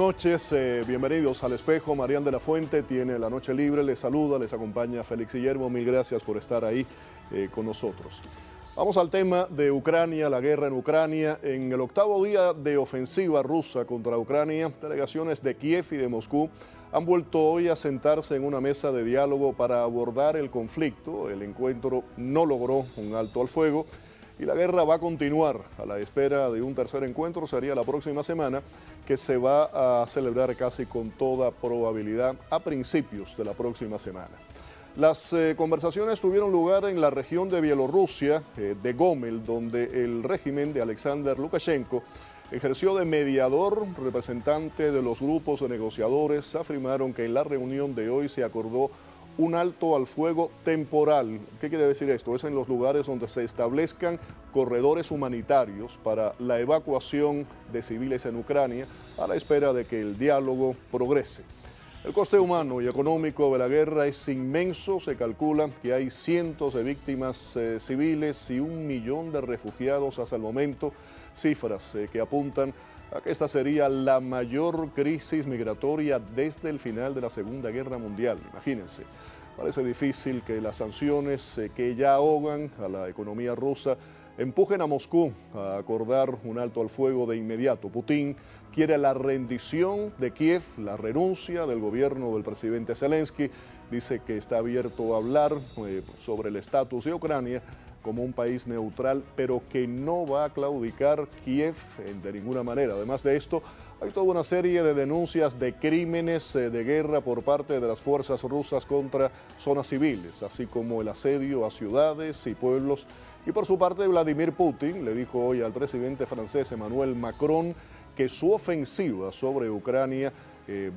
Buenas noches, bienvenidos al Espejo. Marián de la Fuente tiene la noche libre, les saluda, les acompaña Félix Guillermo. Mil gracias por estar ahí con nosotros. Vamos al tema de Ucrania, la guerra en Ucrania. En el octavo día de ofensiva rusa contra Ucrania, delegaciones de Kiev y de Moscú han vuelto hoy a sentarse en una mesa de diálogo para abordar el conflicto. El encuentro no logró un alto al fuego y la guerra va a continuar a la espera de un tercer encuentro. Sería la próxima semana, que se va a celebrar casi con toda probabilidad a principios de la próxima semana. Las conversaciones tuvieron lugar en la región de Bielorrusia, de Gomel, donde el régimen de Alexander Lukashenko ejerció de mediador. Representante de los grupos de negociadores afirmaron que en la reunión de hoy se acordó un alto al fuego temporal. ¿Qué quiere decir esto? Es en los lugares donde se establezcan corredores humanitarios para la evacuación de civiles en Ucrania, a la espera de que el diálogo progrese. El coste humano y económico de la guerra es inmenso. Se calcula que hay cientos de víctimas civiles y 1 millón de refugiados hasta el momento, cifras que apuntan a que esta sería la mayor crisis migratoria desde el final de la Segunda Guerra Mundial. Imagínense, parece difícil que las sanciones que ya ahogan a la economía rusa empujen a Moscú a acordar un alto al fuego de inmediato. Putin quiere la rendición de Kiev, la renuncia del gobierno del presidente Zelensky. Dice que está abierto a hablar sobre el estatus de Ucrania como un país neutral, pero que no va a claudicar Kiev de ninguna manera. Además de esto, hay toda una serie de denuncias de crímenes de guerra por parte de las fuerzas rusas contra zonas civiles, así como el asedio a ciudades y pueblos. Y por su parte, Vladimir Putin le dijo hoy al presidente francés Emmanuel Macron que su ofensiva sobre Ucrania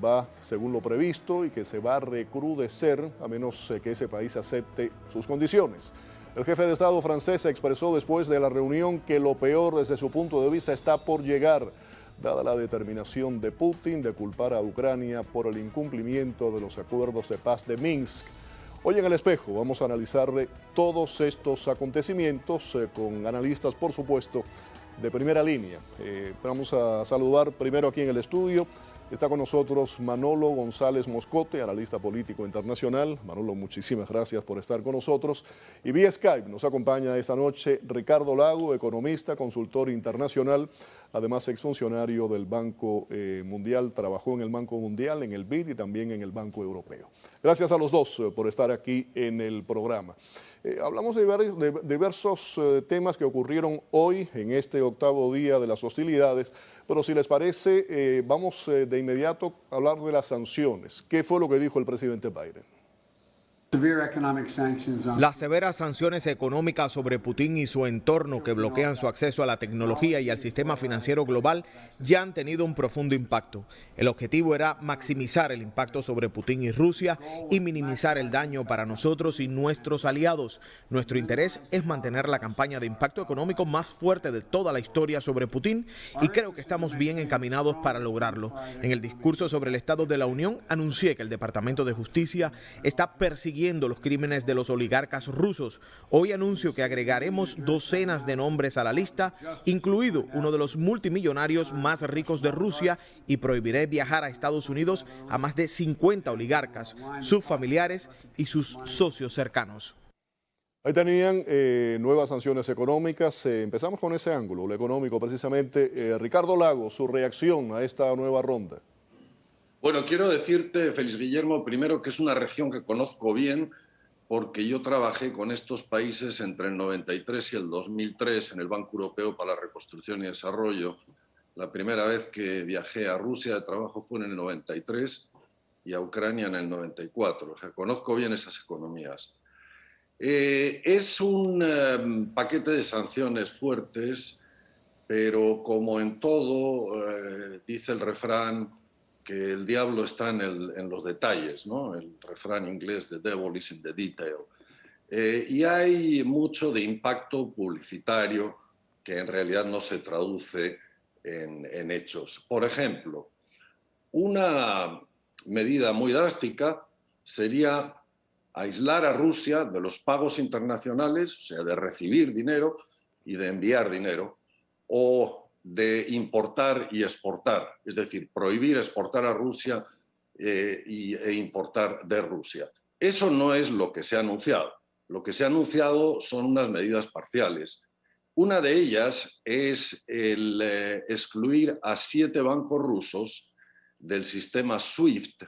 va según lo previsto y que se va a recrudecer a menos que ese país acepte sus condiciones. El jefe de Estado francés expresó después de la reunión que lo peor desde su punto de vista está por llegar, dada la determinación de Putin de culpar a Ucrania por el incumplimiento de los acuerdos de paz de Minsk. Hoy en El Espejo vamos a analizarle todos estos acontecimientos con analistas, por supuesto, de primera línea. Vamos a saludar primero aquí en el estudio. Está con nosotros Manolo González Moscote, analista político internacional. Manolo, muchísimas gracias por estar con nosotros. Y vía Skype nos acompaña esta noche Ricardo Lago, economista, consultor internacional, además exfuncionario del Banco Mundial. Trabajó en el Banco Mundial, en el BID y también en el Banco Europeo. Gracias a los dos por estar aquí en el programa. Hablamos de diversos temas que ocurrieron hoy en este octavo día de las hostilidades, pero si les parece, vamos de inmediato a hablar de las sanciones. ¿Qué fue lo que dijo el presidente Biden? Las severas sanciones económicas sobre Putin y su entorno que bloquean su acceso a la tecnología y al sistema financiero global ya han tenido un profundo impacto. El objetivo era maximizar el impacto sobre Putin y Rusia y minimizar el daño para nosotros y nuestros aliados. Nuestro interés es mantener la campaña de impacto económico más fuerte de toda la historia sobre Putin y creo que estamos bien encaminados para lograrlo. En el discurso sobre el Estado de la Unión anuncié que el Departamento de Justicia está persiguiendo los crímenes de los oligarcas rusos. Hoy anuncio que agregaremos docenas de nombres a la lista, incluido uno de los multimillonarios más ricos de Rusia, y prohibiré viajar a Estados Unidos a más de 50 oligarcas, sus familiares y sus socios cercanos. Ahí tenían nuevas sanciones económicas. Empezamos con ese ángulo, lo económico precisamente. Ricardo Lago, su reacción a esta nueva ronda. Bueno, quiero decirte, Félix Guillermo, primero que es una región que conozco bien porque yo trabajé con estos países entre el 93 y el 2003 en el Banco Europeo para la Reconstrucción y Desarrollo. La primera vez que viajé a Rusia de trabajo fue en el 93 y a Ucrania en el 94. O sea, conozco bien esas economías. Es un paquete de sanciones fuertes, pero como en todo, dice el refrán, que el diablo está en los detalles, ¿no? El refrán inglés, "The devil is in the detail". Y hay mucho de impacto publicitario que en realidad no se traduce en hechos. Por ejemplo, una medida muy drástica sería aislar a Rusia de los pagos internacionales, o sea, de recibir dinero y de enviar dinero, o de importar y exportar, es decir, prohibir exportar a Rusia e importar de Rusia. Eso no es lo que se ha anunciado. Lo que se ha anunciado son unas medidas parciales. Una de ellas es el excluir a 7 bancos rusos del sistema SWIFT,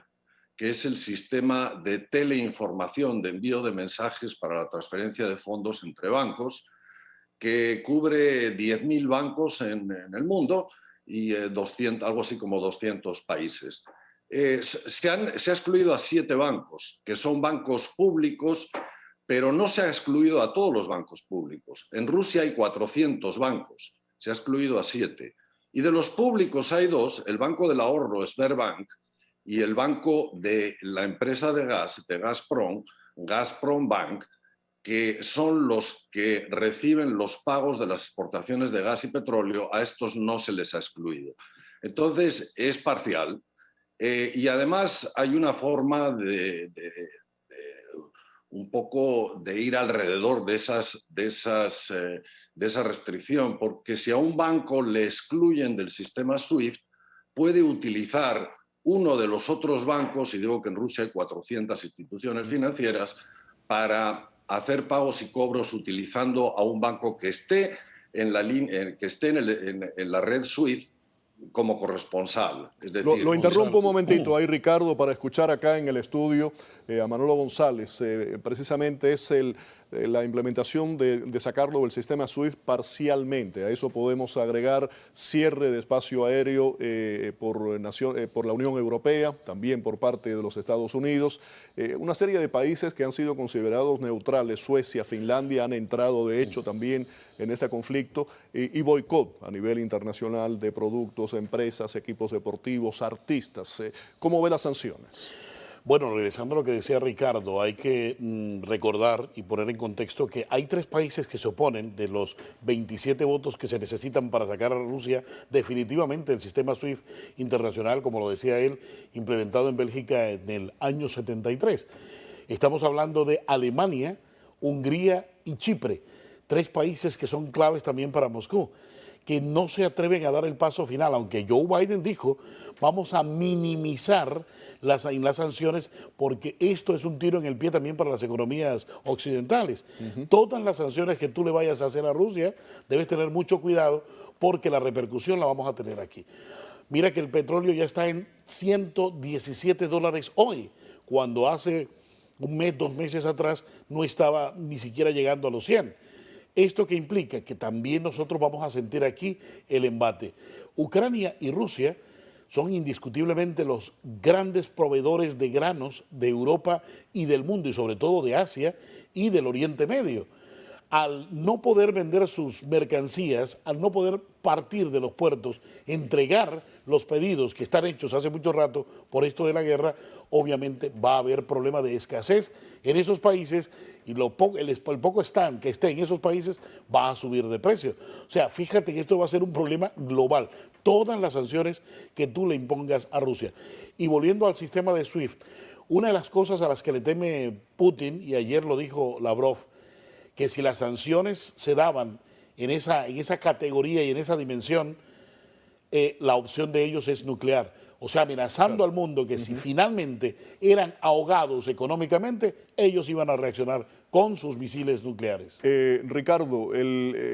que es el sistema de teleinformación, de envío de mensajes para la transferencia de fondos entre bancos, que cubre 10.000 bancos en el mundo y 200, algo así como 200 países. Se ha excluido a 7 bancos, que son bancos públicos, pero no se ha excluido a todos los bancos públicos. En Rusia hay 400 bancos, se ha excluido a 7. Y de los públicos hay 2, el Banco del Ahorro, Sberbank, y el banco de la empresa de gas, de Gazprom, Gazprom Bank, que son los que reciben los pagos de las exportaciones de gas y petróleo. A estos no se les ha excluido. Entonces, es parcial. Y además hay una forma un poco de ir alrededor de esa restricción, porque si a un banco le excluyen del sistema SWIFT, puede utilizar uno de los otros bancos, y digo que en Rusia hay 400 instituciones financieras, para hacer pagos y cobros utilizando a un banco que esté en la red SWIFT como corresponsal. Es decir, lo interrumpo un momentito ahí, Ricardo, para escuchar acá en el estudio a Manolo González. Precisamente es la implementación de sacarlo del sistema SWIFT parcialmente. A eso podemos agregar cierre de espacio aéreo por la Unión Europea, también por parte de los Estados Unidos. Una serie de países que han sido considerados neutrales, Suecia, Finlandia, han entrado de hecho también en este conflicto, y boicot a nivel internacional de productos, empresas, equipos deportivos, artistas. ¿Cómo ve las sanciones? Bueno, regresando a lo que decía Ricardo, hay que recordar y poner en contexto que hay 3 países que se oponen de los 27 votos que se necesitan para sacar a Rusia definitivamente del sistema SWIFT internacional, como lo decía él, implementado en Bélgica en el año 73. Estamos hablando de Alemania, Hungría y Chipre, 3 países que son claves también para Moscú, que no se atreven a dar el paso final, aunque Joe Biden dijo, vamos a minimizar las sanciones porque esto es un tiro en el pie también para las economías occidentales. Todas las sanciones que tú le vayas a hacer a Rusia, debes tener mucho cuidado porque la repercusión la vamos a tener aquí. Mira que el petróleo ya está en $117 hoy, cuando hace un mes, 2 meses atrás no estaba ni siquiera llegando a los 100. ¿Esto que implica? Que también nosotros vamos a sentir aquí el embate. Ucrania y Rusia son indiscutiblemente los grandes proveedores de granos de Europa y del mundo, y sobre todo de Asia y del Oriente Medio. Al no poder vender sus mercancías, al no poder partir de los puertos, entregar los pedidos que están hechos hace mucho rato por esto de la guerra, obviamente va a haber problema de escasez en esos países y el poco stand que esté en esos países va a subir de precio. O sea, fíjate que esto va a ser un problema global. Todas las sanciones que tú le impongas a Rusia. Y volviendo al sistema de SWIFT, una de las cosas a las que le teme Putin, y ayer lo dijo Lavrov, que si las sanciones se daban en esa categoría y en esa dimensión, la opción de ellos es nuclear. O sea, amenazando al mundo que si finalmente eran ahogados económicamente, ellos iban a reaccionar con sus misiles nucleares. Ricardo,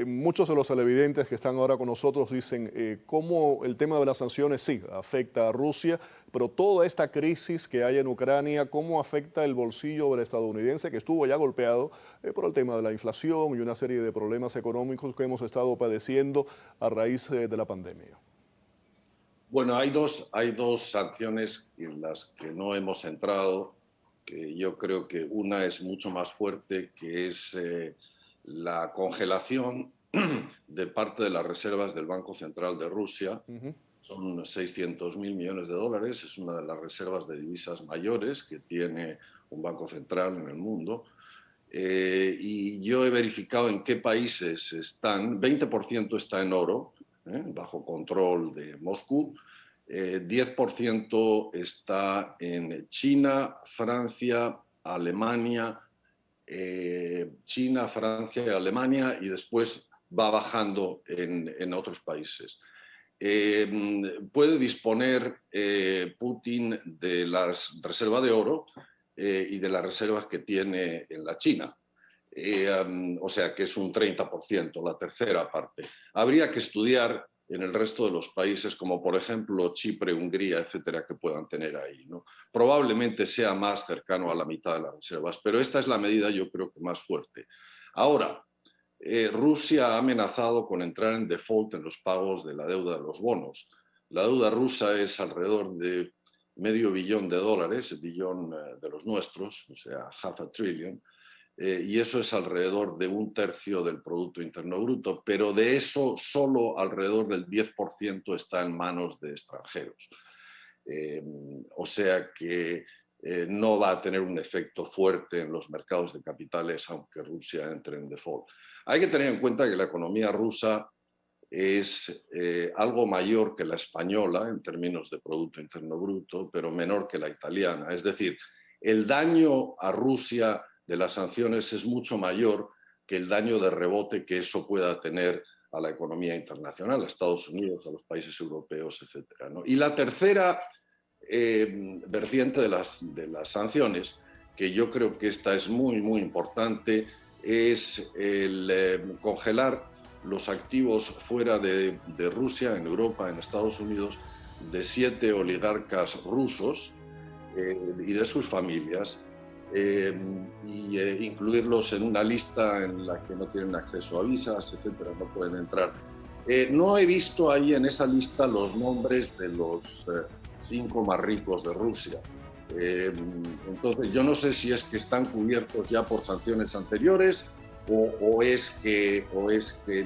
muchos de los televidentes que están ahora con nosotros dicen cómo el tema de las sanciones sí afecta a Rusia, pero toda esta crisis que hay en Ucrania, ¿cómo afecta el bolsillo del estadounidense que estuvo ya golpeado por el tema de la inflación y una serie de problemas económicos que hemos estado padeciendo a raíz de la pandemia? Bueno, hay dos sanciones en las que no hemos entrado, que yo creo que una es mucho más fuerte, que es la congelación de parte de las reservas del Banco Central de Rusia. Son 600.000 millones de dólares, es una de las reservas de divisas mayores que tiene un banco central en el mundo. Y yo he verificado en qué países están. 20% está en oro, bajo control de Moscú. 10% está en China, Francia, Alemania, China, Francia y Alemania, y después va bajando en otros países. puede disponer Putin de la reserva de oro y de las reservas que tiene en la China. O sea que es un 30%, la tercera parte. Habría que estudiar en el resto de los países, como por ejemplo Chipre, Hungría, etcétera, que puedan tener ahí, ¿no? Probablemente sea más cercano a la mitad de las reservas, pero esta es la medida, yo creo que más fuerte. Ahora, Rusia ha amenazado con entrar en default en los pagos de la deuda de los bonos. La deuda rusa es alrededor de $500 billones, el billón de los nuestros, o sea, $500 billion, y eso es alrededor de 1/3 del Producto Interno Bruto, pero de eso solo alrededor del 10% está en manos de extranjeros. O sea que no va a tener un efecto fuerte en los mercados de capitales, aunque Rusia entre en default. Hay que tener en cuenta que la economía rusa es algo mayor que la española en términos de Producto Interno Bruto, pero menor que la italiana. Es decir, el daño a Rusia de las sanciones es mucho mayor que el daño de rebote que eso pueda tener a la economía internacional, a Estados Unidos, a los países europeos, etc., ¿no? Y la tercera vertiente de las sanciones, que yo creo que esta es muy, muy importante, es el congelar los activos fuera de Rusia, en Europa, en Estados Unidos, de 7 oligarcas rusos y de sus familias, incluirlos en una lista en la que no tienen acceso a visas, etcétera, no pueden entrar. No he visto ahí en esa lista los nombres de los 5 más ricos de Rusia. Entonces, yo no sé si es que están cubiertos ya por sanciones anteriores o es que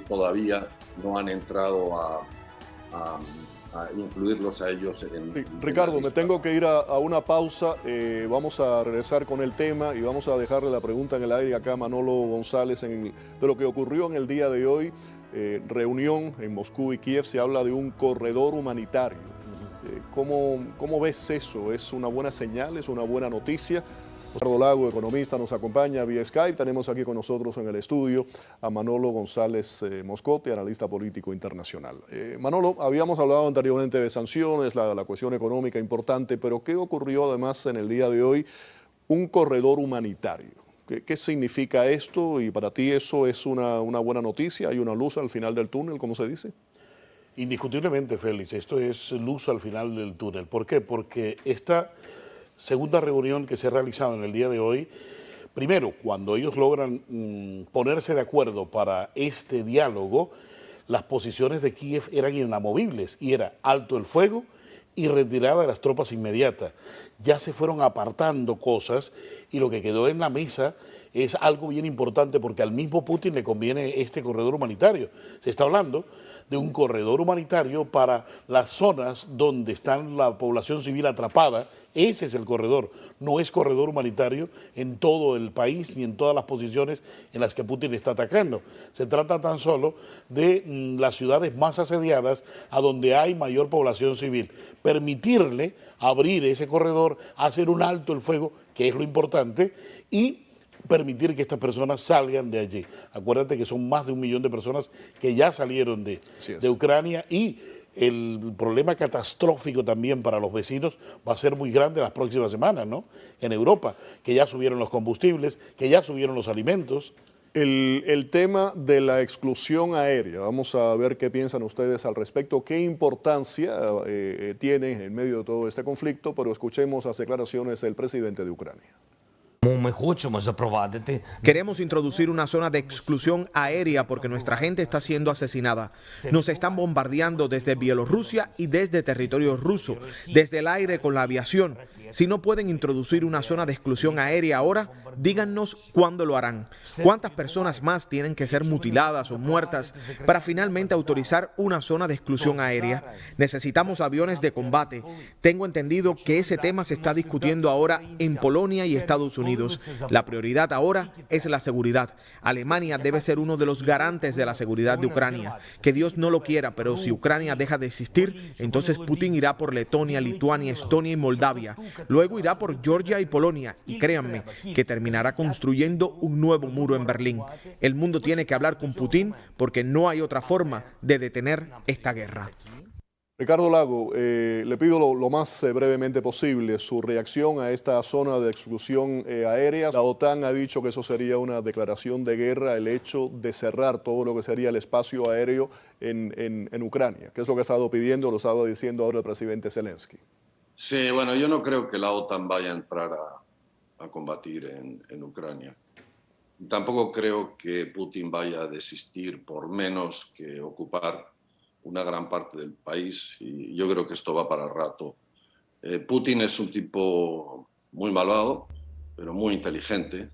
todavía no han entrado a incluirlos a ellos en Ricardo, me tengo que ir a una pausa. Vamos a regresar con el tema y vamos a dejarle la pregunta en el aire acá a Manolo González de lo que ocurrió en el día de hoy. Reunión en Moscú y Kiev, se habla de un corredor humanitario. ¿Cómo ves eso? ¿Es una buena señal? ¿Es una buena noticia? Ricardo Lago, economista, nos acompaña vía Skype. Tenemos aquí con nosotros en el estudio a Manolo González Moscote, analista político internacional. Manolo, habíamos hablado anteriormente de sanciones, la cuestión económica importante, pero ¿qué ocurrió además en el día de hoy? Un corredor humanitario. ¿Qué significa esto? Y para ti eso es una buena noticia, hay una luz al final del túnel, ¿cómo se dice? Indiscutiblemente, Félix, esto es luz al final del túnel. ¿Por qué? Porque esta segunda reunión que se ha realizado en el día de hoy, primero, cuando ellos logran ponerse de acuerdo para este diálogo, las posiciones de Kiev eran inamovibles y era alto el fuego y retirada de las tropas inmediatas. Ya se fueron apartando cosas y lo que quedó en la mesa es algo bien importante porque al mismo Putin le conviene este corredor humanitario. Se está hablando de un corredor humanitario para las zonas donde está la población civil atrapada. Ese es el corredor, no es corredor humanitario en todo el país ni en todas las posiciones en las que Putin está atacando. Se trata tan solo de las ciudades más asediadas a donde hay mayor población civil. Permitirle abrir ese corredor, hacer un alto el fuego, que es lo importante, y permitir que estas personas salgan de allí. Acuérdate que son más de 1 millón de personas que ya salieron de Ucrania y el problema catastrófico también para los vecinos va a ser muy grande las próximas semanas, ¿no? En Europa, que ya subieron los combustibles, que ya subieron los alimentos. El tema de la exclusión aérea, vamos a ver qué piensan ustedes al respecto, qué importancia tiene en medio de todo este conflicto, pero escuchemos las declaraciones del presidente de Ucrania. Queremos introducir una zona de exclusión aérea porque nuestra gente está siendo asesinada. Nos están bombardeando desde Bielorrusia y desde territorio ruso, desde el aire con la aviación. Si no pueden introducir una zona de exclusión aérea ahora, díganos cuándo lo harán. ¿Cuántas personas más tienen que ser mutiladas o muertas para finalmente autorizar una zona de exclusión aérea? Necesitamos aviones de combate. Tengo entendido que ese tema se está discutiendo ahora en Polonia y Estados Unidos. La prioridad ahora es la seguridad. Alemania debe ser uno de los garantes de la seguridad de Ucrania. Que Dios no lo quiera, pero si Ucrania deja de existir, entonces Putin irá por Letonia, Lituania, Estonia y Moldavia. Luego irá por Georgia y Polonia. Y créanme que terminará construyendo un nuevo muro en Berlín. El mundo tiene que hablar con Putin porque no hay otra forma de detener esta guerra. Ricardo Lago, le pido lo más brevemente posible su reacción a esta zona de exclusión aérea. La OTAN ha dicho que eso sería una declaración de guerra, el hecho de cerrar todo lo que sería el espacio aéreo en Ucrania, que es lo que ha estado pidiendo, lo estaba diciendo ahora el presidente Zelensky. Sí, bueno, yo no creo que la OTAN vaya a entrar a combatir en Ucrania. Tampoco creo que Putin vaya a desistir por menos que ocupar una gran parte del país, y yo creo que esto va para rato. Putin es un tipo muy malvado, pero muy inteligente.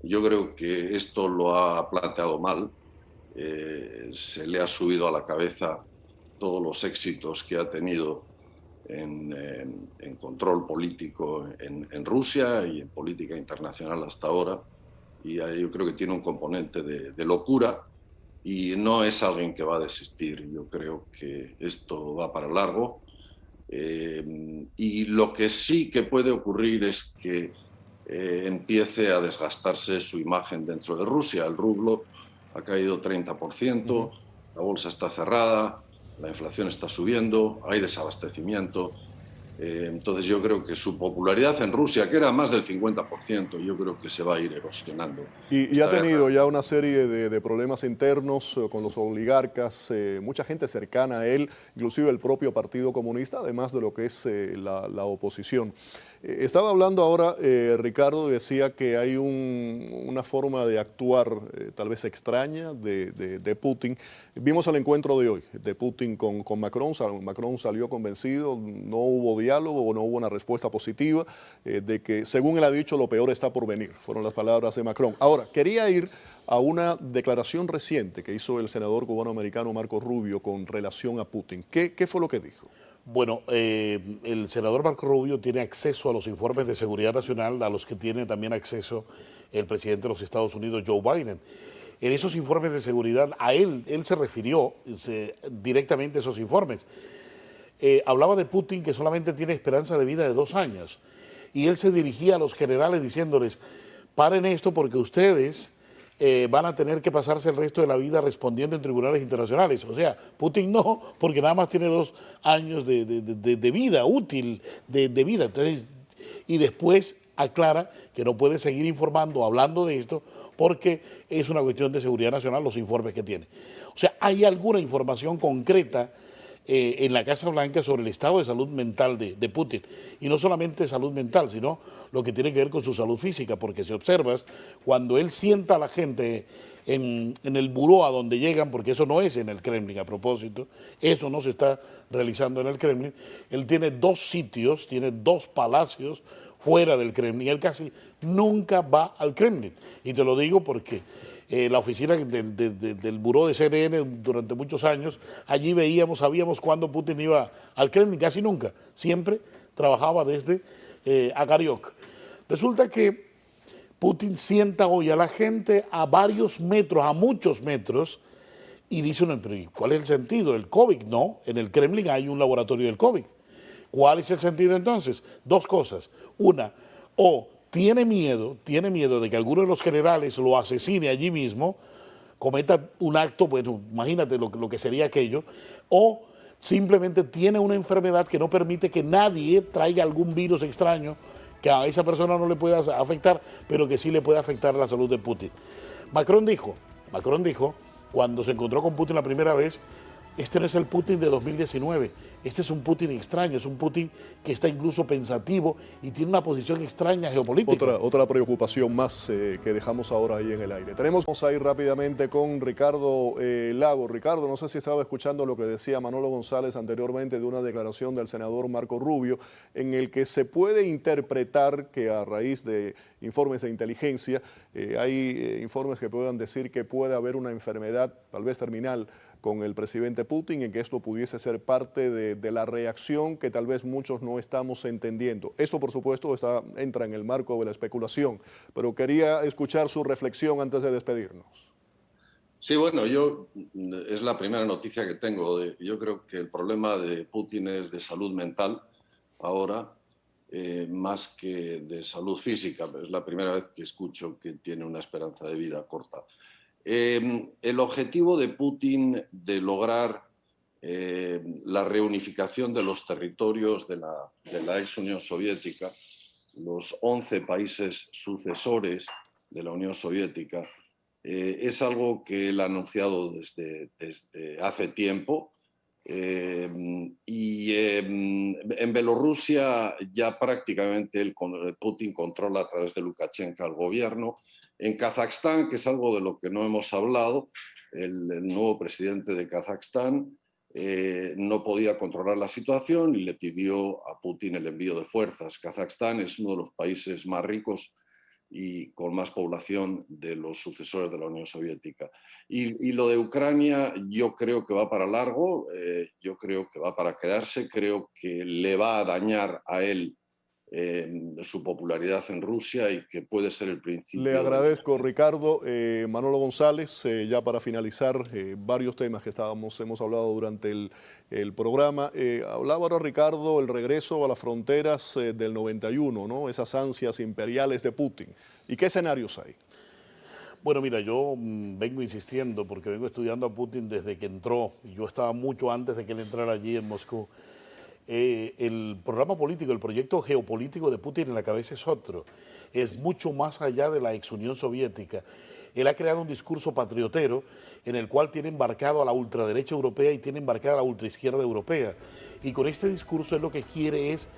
Yo creo que esto lo ha planteado mal. Se le ha subido a la cabeza todos los éxitos que ha tenido en control político en Rusia y en política internacional hasta ahora. Y yo creo que tiene un componente de locura y no es alguien que va a desistir. Yo creo que esto va para largo. Y lo que sí que puede ocurrir es que empiece a desgastarse su imagen dentro de Rusia. El rublo ha caído 30%, la bolsa está cerrada, la inflación está subiendo, hay desabastecimiento. Entonces yo creo que su popularidad en Rusia, que era más del 50%, yo creo que se va a ir erosionando. Y ha tenido ya una serie de problemas internos con los oligarcas, mucha gente cercana a él, inclusive el propio Partido Comunista, además de lo que es la oposición. Estaba hablando ahora, Ricardo, y decía que hay una forma de actuar tal vez extraña de Putin. Vimos el encuentro de hoy de Putin con Macron. Macron salió convencido, no hubo diálogo, no hubo una respuesta positiva, de que, según él ha dicho, lo peor está por venir. Fueron las palabras de Macron. Ahora, quería ir a una declaración reciente que hizo el senador cubano-americano Marco Rubio con relación a Putin. ¿Qué fue lo que dijo? Bueno, el senador Marco Rubio tiene acceso a los informes de seguridad nacional, a los que tiene también acceso el presidente de los Estados Unidos, Joe Biden. En esos informes de seguridad, a él se refirió directamente a esos informes. Hablaba de Putin, que solamente tiene esperanza de vida de 2 años. Y él se dirigía a los generales diciéndoles: paren esto porque ustedes van a tener que pasarse el resto de la vida respondiendo en tribunales internacionales. O sea, Putin no, porque nada más tiene 2 años de vida útil, de vida. Entonces, y después aclara que no puede seguir informando, hablando de esto, porque es una cuestión de seguridad nacional los informes que tiene. O sea, hay alguna información concreta en la Casa Blanca sobre el estado de salud mental de Putin. Y no solamente salud mental, sino lo que tiene que ver con su salud física, porque si observas, cuando él sienta a la gente en el buró a donde llegan, porque eso no es en el Kremlin a propósito, eso no se está realizando en el Kremlin, él tiene 2 sitios, tiene 2 palacios fuera del Kremlin, él casi nunca va al Kremlin. Y te lo digo porque la oficina del buró de CNN durante muchos años, allí sabíamos cuándo Putin iba al Kremlin, casi nunca, siempre trabajaba desde Agariok. Resulta que Putin sienta hoy a la gente a varios metros, a muchos metros, y dice uno: pero ¿cuál es el sentido? ¿El COVID? No, en el Kremlin hay un laboratorio del COVID. ¿Cuál es el sentido entonces? 2 cosas. Una, o tiene miedo de que alguno de los generales lo asesine allí mismo, cometa un acto, bueno, imagínate lo que sería aquello, o simplemente tiene una enfermedad que no permite que nadie traiga algún virus extraño que a esa persona no le pueda afectar, pero que sí le puede afectar la salud de Putin. Macron dijo, cuando se encontró con Putin la primera vez: este no es el Putin de 2019, este es un Putin extraño, es un Putin que está incluso pensativo y tiene una posición extraña geopolítica. Otra preocupación más que dejamos ahora ahí en el aire. Vamos a ir rápidamente con Ricardo Lago. Ricardo, no sé si estaba escuchando lo que decía Manolo González anteriormente de una declaración del senador Marco Rubio, en el que se puede interpretar que a raíz de informes de inteligencia, hay informes que puedan decir que puede haber una enfermedad, tal vez terminal, con el presidente Putin, en que esto pudiese ser parte de la reacción que tal vez muchos no estamos entendiendo. Esto, por supuesto, entra en el marco de la especulación, pero quería escuchar su reflexión antes de despedirnos. Sí, bueno, es la primera noticia que tengo. Yo creo que el problema de Putin es de salud mental ahora, más que de salud física. Es la primera vez que escucho que tiene una esperanza de vida corta. El objetivo de Putin de lograr la reunificación de los territorios de la ex Unión Soviética, los 11 países sucesores de la Unión Soviética, es algo que él ha anunciado desde hace tiempo. En Bielorrusia ya prácticamente Putin controla a través de Lukashenko el gobierno. En Kazajstán, que es algo de lo que no hemos hablado, el nuevo presidente de Kazajstán no podía controlar la situación y le pidió a Putin el envío de fuerzas. Kazajstán es uno de los países más ricos y con más población de los sucesores de la Unión Soviética. Y lo de Ucrania yo creo que va para largo, yo creo que va para quedarse, creo que le va a dañar a él su popularidad en Rusia y que puede ser el principio. Le agradezco, Ricardo. Manolo González, ya para finalizar, varios temas que hemos hablado durante el programa. Hablaba ahora Ricardo el regreso a las fronteras del 91, ¿no? Esas ansias imperiales de Putin. ¿Y qué escenarios hay? Bueno, mira, yo vengo insistiendo porque vengo estudiando a Putin desde que entró. Yo estaba mucho antes de que él entrara allí en Moscú. El programa político, el proyecto geopolítico de Putin en la cabeza es otro. Es mucho más allá de la ex Unión Soviética. Él ha creado un discurso patriotero en el cual tiene embarcado a la ultraderecha europea y tiene embarcada a la ultraizquierda europea. Y con este discurso él lo que quiere es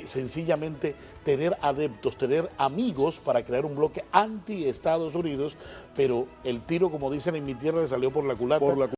sencillamente tener adeptos, tener amigos para crear un bloque anti-Estados Unidos, pero el tiro, como dicen en mi tierra, le salió por la culata.